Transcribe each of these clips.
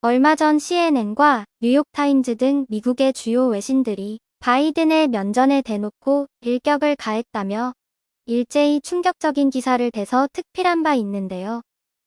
얼마 전 CNN과 뉴욕타임즈 등 미국의 주요 외신들이 바이든의 면전에 대놓고 일격을 가했다며 일제히 충격적인 기사를 대서 특필한 바 있는데요.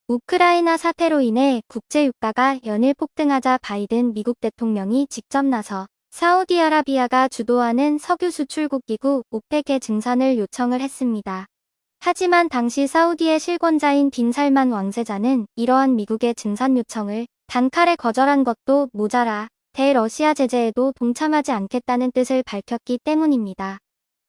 우크라이나 사태로 인해 국제 유가가 연일 폭등하자 바이든 미국 대통령이 직접 나서 사우디아라비아가 주도하는 석유 수출국 기구 오펙의 증산을 요청을 했습니다. 하지만 당시 사우디의 실권자인 빈 살만 왕세자는 이러한 미국의 증산 요청을 단칼에 거절한 것도 모자라 대러시아 제재에도 동참하지 않겠다는 뜻을 밝혔기 때문입니다.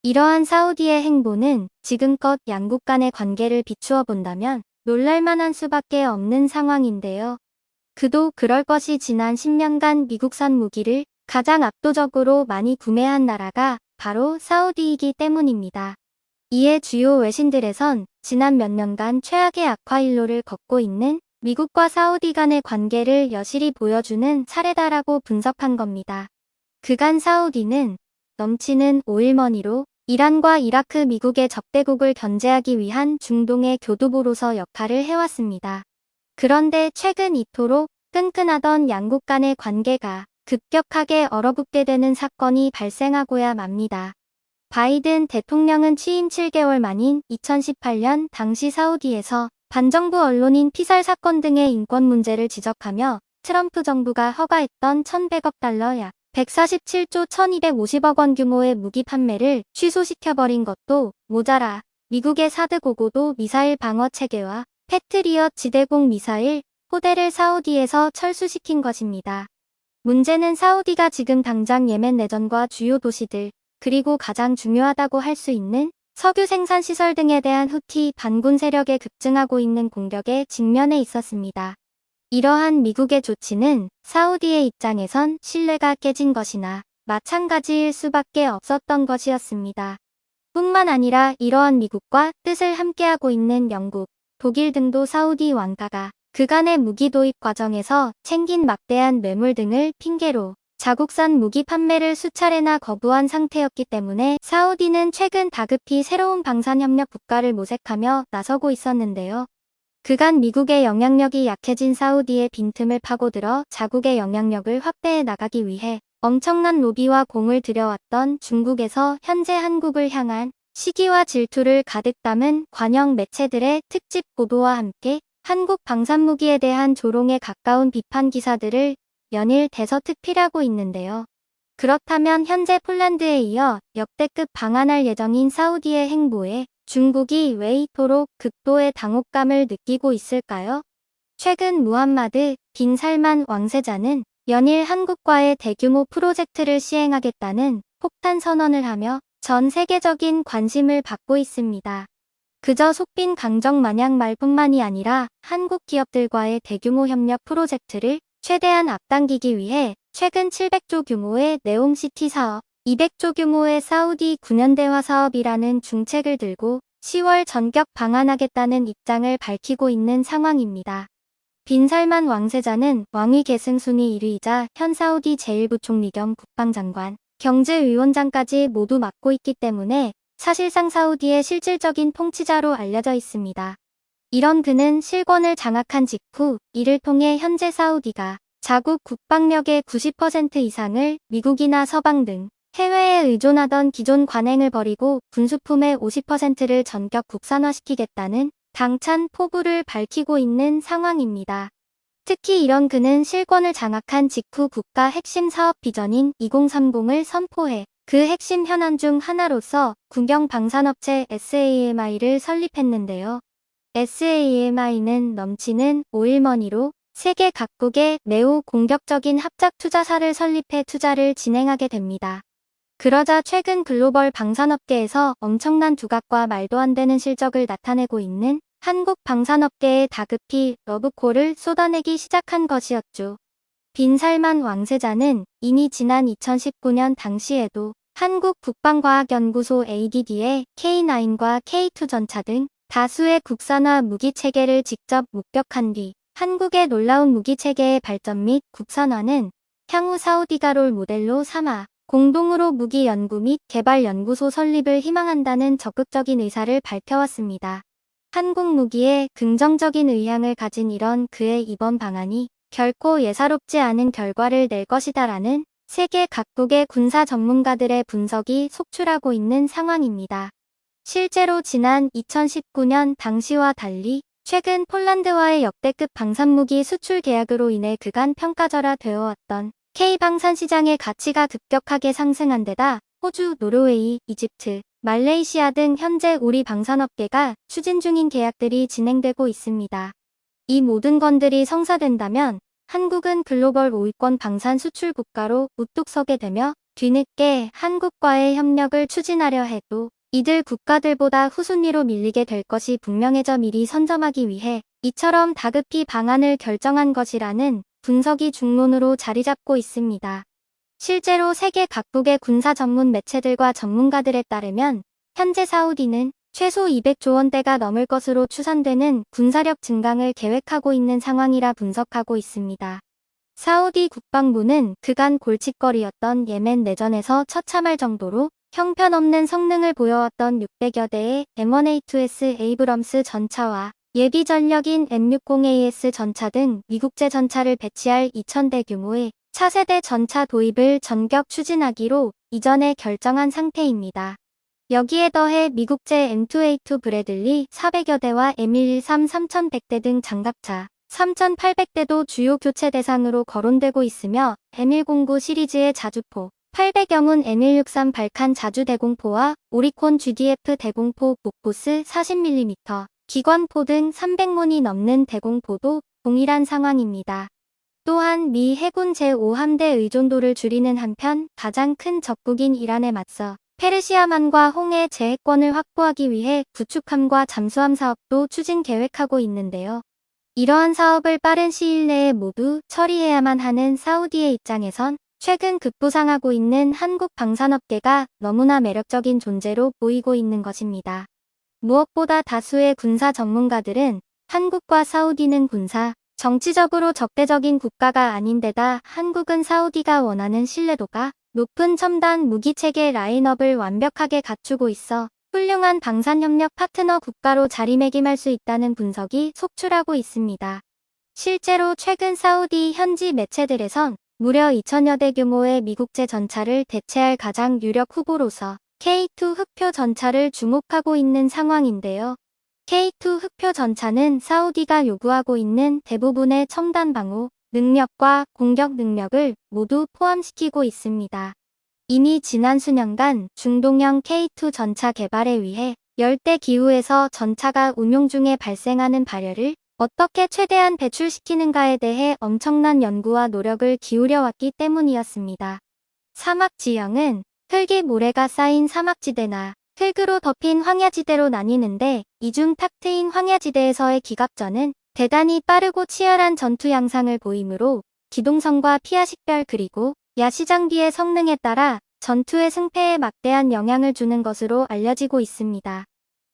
이러한 사우디의 행보는 지금껏 양국 간의 관계를 비추어 본다면 놀랄만한 수밖에 없는 상황인데요. 그도 그럴 것이 지난 10년간 미국산 무기를 가장 압도적으로 많이 구매한 나라가 바로 사우디이기 때문입니다. 이에 주요 외신들에선 지난 몇 년간 최악의 악화일로를 걷고 있는 미국과 사우디 간의 관계를 여실히 보여주는 사례다라고 분석한 겁니다. 그간 사우디는 넘치는 오일머니로 이란과 이라크 미국의 적대국을 견제하기 위한 중동의 교두보로서 역할을 해왔습니다. 그런데 최근 이토록 끈끈하던 양국 간의 관계가 급격하게 얼어붙게 되는 사건이 발생하고야 맙니다. 바이든 대통령은 취임 7개월 만인 2018년 당시 사우디에서 반정부 언론인 피살 사건 등의 인권 문제를 지적하며 트럼프 정부가 허가했던 1,100억 달러 약 147조 1,250억 원 규모의 무기 판매를 취소시켜버린 것도 모자라 미국의 사드 고고도 미사일 방어 체계와 패트리엇 지대공 미사일 포대를 사우디에서 철수시킨 것입니다. 문제는 사우디가 지금 당장 예멘 내전과 주요 도시들 그리고 가장 중요하다고 할 수 있는 석유 생산 시설 등에 대한 후티 반군 세력의 급증하고 있는 공격에 직면해 있었습니다. 이러한 미국의 조치는 사우디의 입장에선 신뢰가 깨진 것이나 마찬가지일 수밖에 없었던 것이었습니다. 뿐만 아니라 이러한 미국과 뜻을 함께하고 있는 영국, 독일 등도 사우디 왕가가 그간의 무기 도입 과정에서 챙긴 막대한 뇌물 등을 핑계로 자국산 무기 판매를 수차례나 거부한 상태였기 때문에 사우디는 최근 다급히 새로운 방산협력 국가를 모색하며 나서고 있었는데요. 그간 미국의 영향력이 약해진 사우디의 빈틈을 파고들어 자국의 영향력을 확대해 나가기 위해 엄청난 로비와 공을 들여왔던 중국에서 현재 한국을 향한 시기와 질투를 가득 담은 관영 매체들의 특집 보도와 함께 한국 방산무기에 대한 조롱에 가까운 비판 기사들을 연일 대서특필하고 있는데요. 그렇다면 현재 폴란드에 이어 역대급 방한할 예정인 사우디의 행보에 중국이 왜 이토록 극도의 당혹감을 느끼고 있을까요? 최근 무함마드 빈 살만 왕세자는 연일 한국과의 대규모 프로젝트를 시행하겠다는 폭탄 선언을 하며 전 세계적인 관심을 받고 있습니다. 그저 속빈 강정 마냥 말뿐만이 아니라 한국 기업들과의 대규모 협력 프로젝트를 최대한 앞당기기 위해 최근 700조 규모의 네옴시티 사업, 200조 규모의 사우디 9년대화 사업이라는 중책을 들고 10월 전격 방한하겠다는 입장을 밝히고 있는 상황입니다. 빈 살만 왕세자는 왕위 계승 순위 1위이자 현 사우디 제1부총리 겸 국방장관, 경제위원장까지 모두 맡고 있기 때문에 사실상 사우디의 실질적인 통치자로 알려져 있습니다. 이런 그는 실권을 장악한 직후 이를 통해 현재 사우디가 자국 국방력의 90% 이상을 미국이나 서방 등 해외에 의존하던 기존 관행을 버리고 군수품의 50%를 전격 국산화시키겠다는 당찬 포부를 밝히고 있는 상황입니다. 특히 이런 그는 실권을 장악한 직후 국가 핵심 사업 비전인 2030을 선포해 그 핵심 현안 중 하나로서 국영 방산업체 SAMI를 설립했는데요. SAMI는 넘치는 오일머니로 세계 각국에 매우 공격적인 합작 투자사를 설립해 투자를 진행하게 됩니다. 그러자 최근 글로벌 방산업계에서 엄청난 두각과 말도 안 되는 실적을 나타내고 있는 한국 방산업계에 다급히 러브콜을 쏟아내기 시작한 것이었죠. 빈 살만 왕세자는 이미 지난 2019년 당시에도 한국국방과학연구소 ADD의 K9과 K2 전차 등 다수의 국산화 무기체계를 직접 목격한 뒤 한국의 놀라운 무기체계의 발전 및 국산화는 향후 사우디가 롤 모델로 삼아 공동으로 무기 연구 및 개발 연구소 설립을 희망한다는 적극적인 의사를 밝혀왔습니다. 한국 무기에 긍정적인 의향을 가진 이런 그의 이번 방안이 결코 예사롭지 않은 결과를 낼 것이다라는 세계 각국의 군사 전문가들의 분석이 속출하고 있는 상황입니다. 실제로 지난 2019년 당시와 달리 최근 폴란드와의 역대급 방산무기 수출 계약으로 인해 그간 평가절하되어 왔던 K방산 시장의 가치가 급격하게 상승한 데다 호주, 노르웨이, 이집트, 말레이시아 등 현재 우리 방산업계가 추진 중인 계약들이 진행되고 있습니다. 이 모든 건들이 성사된다면 한국은 글로벌 5위권 방산 수출 국가로 우뚝 서게 되며 뒤늦게 한국과의 협력을 추진하려 해도 이들 국가들보다 후순위로 밀리게 될 것이 분명해져 미리 선점하기 위해 이처럼 다급히 방안을 결정한 것이라는 분석이 중론으로 자리 잡고 있습니다. 실제로 세계 각국의 군사 전문 매체들과 전문가들에 따르면 현재 사우디는 최소 200조 원대가 넘을 것으로 추산되는 군사력 증강을 계획하고 있는 상황이라 분석하고 있습니다. 사우디 국방부는 그간 골칫거리였던 예멘 내전에서 처참할 정도로 형편없는 성능을 보여왔던 600여 대의 M1A2S 에이브럼스 전차와 예비 전력인 M60AS 전차 등 미국제 전차를 배치할 2000대 규모의 차세대 전차 도입을 전격 추진하기로 이전에 결정한 상태입니다. 여기에 더해 미국제 M2A2 브래들리 400여 대와 M113 3100대 등 장갑차 3800대도 주요 교체 대상으로 거론되고 있으며 M109 시리즈의 자주포, 800영운 M163 발칸 자주 대공포와 오리콘 GDF 대공포 보코스 40mm, 기관포 등 300문이 넘는 대공포도 동일한 상황입니다. 또한 미 해군 제5함대 의존도를 줄이는 한편 가장 큰 적국인 이란에 맞서 페르시아만과 홍해 제해권을 확보하기 위해 구축함과 잠수함 사업도 추진 계획하고 있는데요. 이러한 사업을 빠른 시일 내에 모두 처리해야만 하는 사우디의 입장에선 최근 급부상하고 있는 한국 방산업계가 너무나 매력적인 존재로 보이고 있는 것입니다. 무엇보다 다수의 군사 전문가들은 한국과 사우디는 군사, 정치적으로 적대적인 국가가 아닌데다 한국은 사우디가 원하는 신뢰도가 높은 첨단 무기체계 라인업을 완벽하게 갖추고 있어 훌륭한 방산협력 파트너 국가로 자리매김할 수 있다는 분석이 속출하고 있습니다. 실제로 최근 사우디 현지 매체들에선 무려 2000여 대 규모의 미국제 전차를 대체할 가장 유력 후보로서 K2 흑표 전차를 주목하고 있는 상황인데요. K2 흑표 전차는 사우디가 요구하고 있는 대부분의 첨단 방호 능력과 공격 능력을 모두 포함시키고 있습니다. 이미 지난 수년간 중동형 K2 전차 개발에 위해 열대 기후에서 전차가 운용 중에 발생하는 발열을 어떻게 최대한 배출시키는가에 대해 엄청난 연구와 노력을 기울여왔기 때문이었습니다. 사막 지형은 흙이 모래가 쌓인 사막지대나 흙으로 덮인 황야지대로 나뉘는데 이중 탁 트인 황야지대에서의 기갑전은 대단히 빠르고 치열한 전투 양상을 보이므로 기동성과 피하식별 그리고 야시장비의 성능에 따라 전투의 승패에 막대한 영향을 주는 것으로 알려지고 있습니다.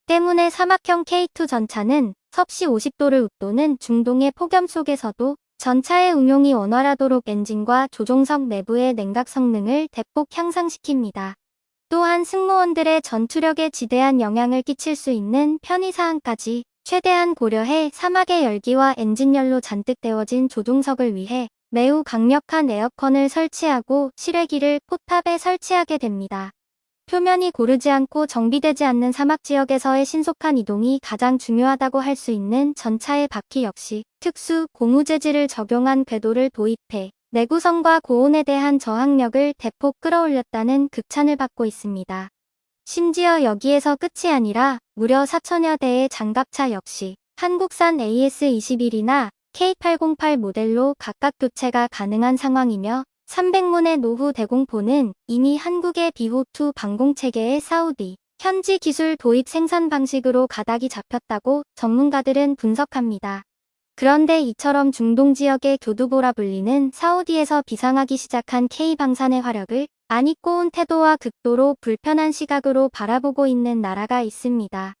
때문에 사막형 K2 전차는 섭씨 50도를 웃도는 중동의 폭염 속에서도 전차의 운용이 원활하도록 엔진과 조종석 내부의 냉각 성능을 대폭 향상시킵니다. 또한 승무원들의 전투력에 지대한 영향을 끼칠 수 있는 편의사항까지 최대한 고려해 사막의 열기와 엔진열로 잔뜩 데워진 조종석을 위해 매우 강력한 에어컨을 설치하고 실외기를 포탑에 설치하게 됩니다. 표면이 고르지 않고 정비되지 않는 사막 지역에서의 신속한 이동이 가장 중요하다고 할 수 있는 전차의 바퀴 역시 특수 고무 재질을 적용한 궤도를 도입해 내구성과 고온에 대한 저항력을 대폭 끌어올렸다는 극찬을 받고 있습니다. 심지어 여기에서 끝이 아니라 무려 4000여 대의 장갑차 역시 한국산 AS21이나 K808 모델로 각각 교체가 가능한 상황이며 300문의 노후 대공포는 이미 한국의 비호2 방공체계의 사우디 현지 기술 도입 생산 방식으로 가닥이 잡혔다고 전문가들은 분석합니다. 그런데 이처럼 중동 지역의 교두보라 불리는 사우디에서 비상하기 시작한 K방산의 화력을 안 잊고 온 태도와 극도로 불편한 시각으로 바라보고 있는 나라가 있습니다.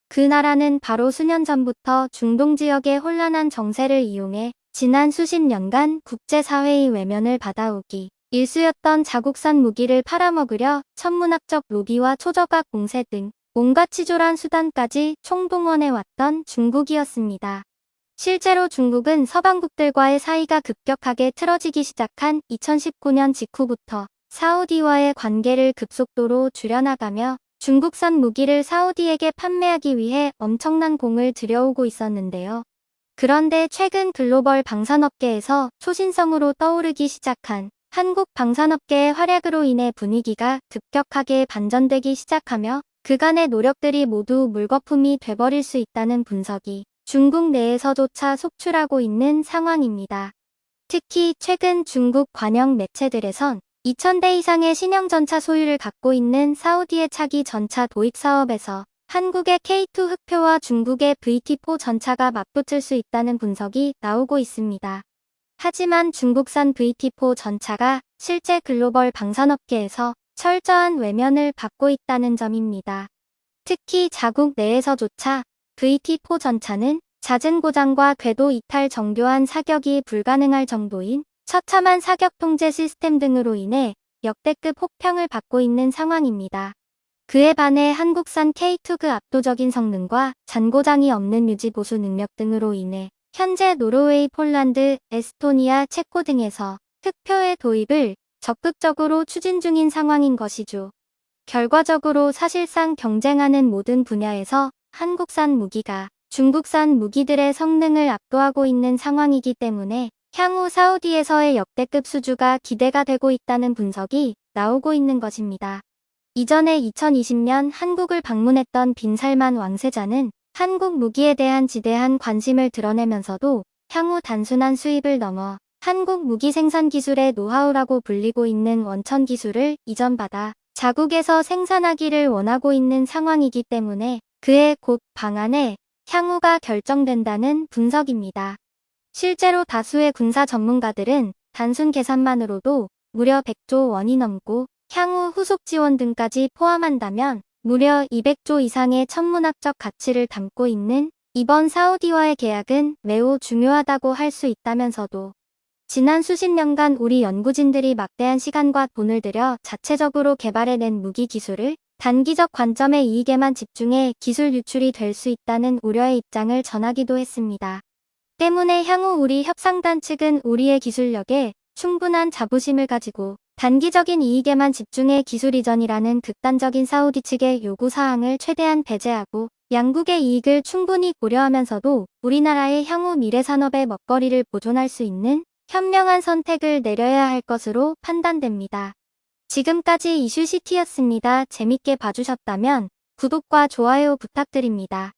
그 나라는 바로 수년 전부터 중동 지역의 혼란한 정세를 이용해 지난 수십 년간 국제사회의 외면을 받아오기 일쑤였던 자국산 무기를 팔아먹으려 천문학적 로비와 초저가 공세 등 온갖 치졸한 수단까지 총동원해왔던 중국이었습니다. 실제로 중국은 서방국들과의 사이가 급격하게 틀어지기 시작한 2019년 직후부터 사우디와의 관계를 급속도로 줄여나가며 중국산 무기를 사우디에게 판매하기 위해 엄청난 공을 들여오고 있었는데요. 그런데 최근 글로벌 방산업계에서 초신성으로 떠오르기 시작한 한국 방산업계의 활약으로 인해 분위기가 급격하게 반전되기 시작하며 그간의 노력들이 모두 물거품이 돼버릴 수 있다는 분석이 중국 내에서조차 속출하고 있는 상황입니다. 특히 최근 중국 관영 매체들에선 2000대 이상의 신형 전차 소유를 갖고 있는 사우디의 차기 전차 도입 사업에서 한국의 K2 흑표와 중국의 VT4 전차가 맞붙을 수 있다는 분석이 나오고 있습니다. 하지만 중국산 VT4 전차가 실제 글로벌 방산업계에서 철저한 외면을 받고 있다는 점입니다. 특히 자국 내에서조차 VT4 전차는 잦은 고장과 궤도 이탈 정교한 사격이 불가능할 정도인 처참한 사격 통제 시스템 등으로 인해 역대급 혹평을 받고 있는 상황입니다. 그에 반해 한국산 K2그 압도적인 성능과 잔고장이 없는 유지 보수 능력 등으로 인해 현재 노르웨이, 폴란드, 에스토니아, 체코 등에서 흑표의 도입을 적극적으로 추진 중인 상황인 것이죠. 결과적으로 사실상 경쟁하는 모든 분야에서 한국산 무기가 중국산 무기들의 성능을 압도하고 있는 상황이기 때문에 향후 사우디에서의 역대급 수주가 기대가 되고 있다는 분석이 나오고 있는 것입니다. 이전에 2020년 한국을 방문했던 빈살만 왕세자는 한국 무기에 대한 지대한 관심을 드러내면서도 향후 단순한 수입을 넘어 한국 무기 생산 기술의 노하우라고 불리고 있는 원천 기술을 이전받아 자국에서 생산하기를 원하고 있는 상황이기 때문에 그의 곧 방안에 향후가 결정된다는 분석입니다. 실제로 다수의 군사 전문가들은 단순 계산만으로도 무려 100조 원이 넘고 향후 후속 지원 등까지 포함한다면 무려 200조 이상의 천문학적 가치를 담고 있는 이번 사우디와의 계약은 매우 중요하다고 할 수 있다면서도 지난 수십 년간 우리 연구진들이 막대한 시간과 돈을 들여 자체적으로 개발해낸 무기 기술을 단기적 관점의 이익에만 집중해 기술 유출이 될 수 있다는 우려의 입장을 전하기도 했습니다. 때문에 향후 우리 협상단 측은 우리의 기술력에 충분한 자부심을 가지고 단기적인 이익에만 집중해 기술 이전이라는 극단적인 사우디 측의 요구사항을 최대한 배제하고 양국의 이익을 충분히 고려하면서도 우리나라의 향후 미래 산업의 먹거리를 보존할 수 있는 현명한 선택을 내려야 할 것으로 판단됩니다. 지금까지 이슈시티였습니다. 재밌게 봐주셨다면 구독과 좋아요 부탁드립니다.